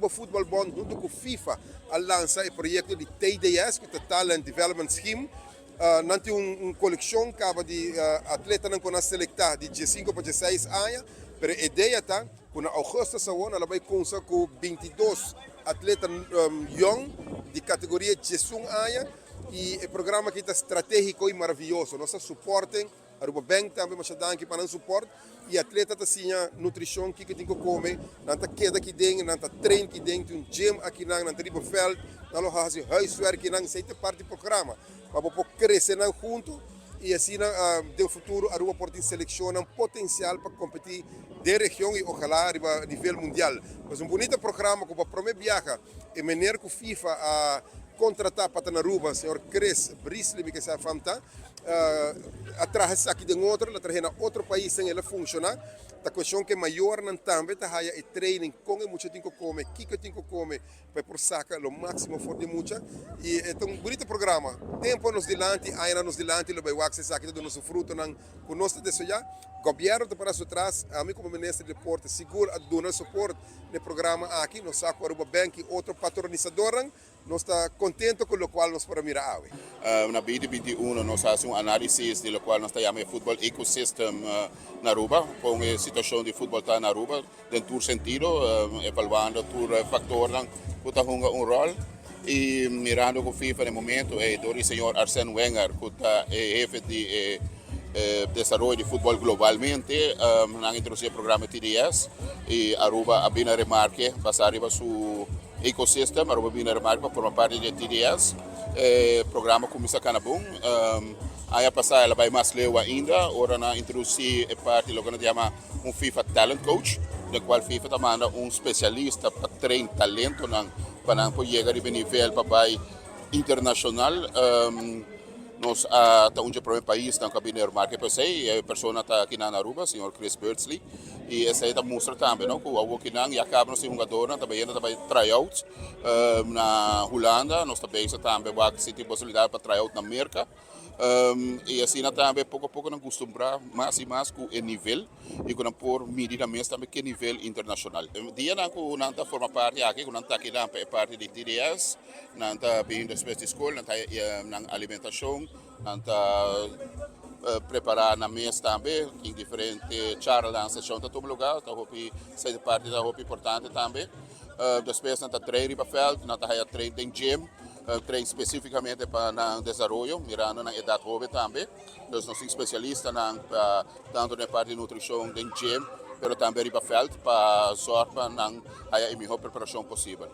Aruba Football Bond, junto com o FIFA, lança o projeto de TDS, que é Talent Development Scheme. Nós temos uma coleção de atletas que nós selectamos de 15 para 16 anos, mas a ideia está que na agosto ela vai começar com 22 atletas young de categoria 16 anos e o programa que está estratégico e maravilhoso. Nós suportamos Aruba Bank também, mas danke para o suporte e atleta assim nutrição que tem que comer, não tá queda aqui dentro, não tá treino aqui dentro, um gym aqui não tá ribofeld, não lo faz huiswerk aqui não, sei parte do programa, mas vou crescer não junto e assim no futuro Aruba pode selecionar um potencial para competir de região e ojalá a nível mundial. Mas um bonito programa que para prometer viaja e maneira que o FIFA a contratar para na Aruba, o senhor Chris Brisley, que se famta, atrás aqui de outro, atrás na outro país sem ela funcionar. A questão que é maior não também tá aí training com o muito tempo come, que tem que comer para por sacar o máximo for de muita e é um bonito programa. Tempo nos dilante, ainda nos dilante lo vai wax aqui do nosso fruto não conosco desse já. Governo para atrás, a mim como ministro de deporte seguro a donar suporte no programa aqui no saco Aruba Bank outro patrocinador. Nós está contente com o qual nós para mirar. Na 2021 nós fazemos análise do qual nós chamamos futebol ecosystem na Aruba, com a situação de futebol na Aruba, dentro do sentido, evaluando os fatores que estão um rol e mirando com o FIFA no momento é o senhor Arsene Wenger, que está jefe de desarrollo de futebol globalmente, na introdução do programa TDS e Aruba bem a remarque, passar a sua ecosystem, Aruba bem a remarque para formar parte de TDS, programa começa a bom, aí a passar ela vai mais leu ainda, agora na introduzir a parte do que nós chamamos FIFA Talent Coach, no qual FIFA está mandando especialista para treinar talento para chegar a nível para internacional. Nós estamos no primeiro país na cabine marca para sei a pessoa está aqui na Aruba, o senhor Chris Birdsley, e essa aí mostra também, não, que o avô que não e acaba no segundo jogador, também tryout na Holanda, nós também se tem possibilidade para tryout na América. E assim também pouco a pouco não acostumbrar mais e mais com o nível e com por medida mesmo também que nível internacional. Dia não que não está forma parte aqui, não está aqui na parte de TDS, não está bem da escola, não está na alimentação, não está preparar na mesa também, em diferentes charlas na sessão de todo lugar, está essa parte da roupa importante também. Depois não está treino para feld, não está treino em gym. Treino especificamente para o desenvolvimento, mirando na idade jovem também. Nós somos especialistas tanto na parte de nutrição de gym, mas também para feld, para sorte a melhor preparação possível.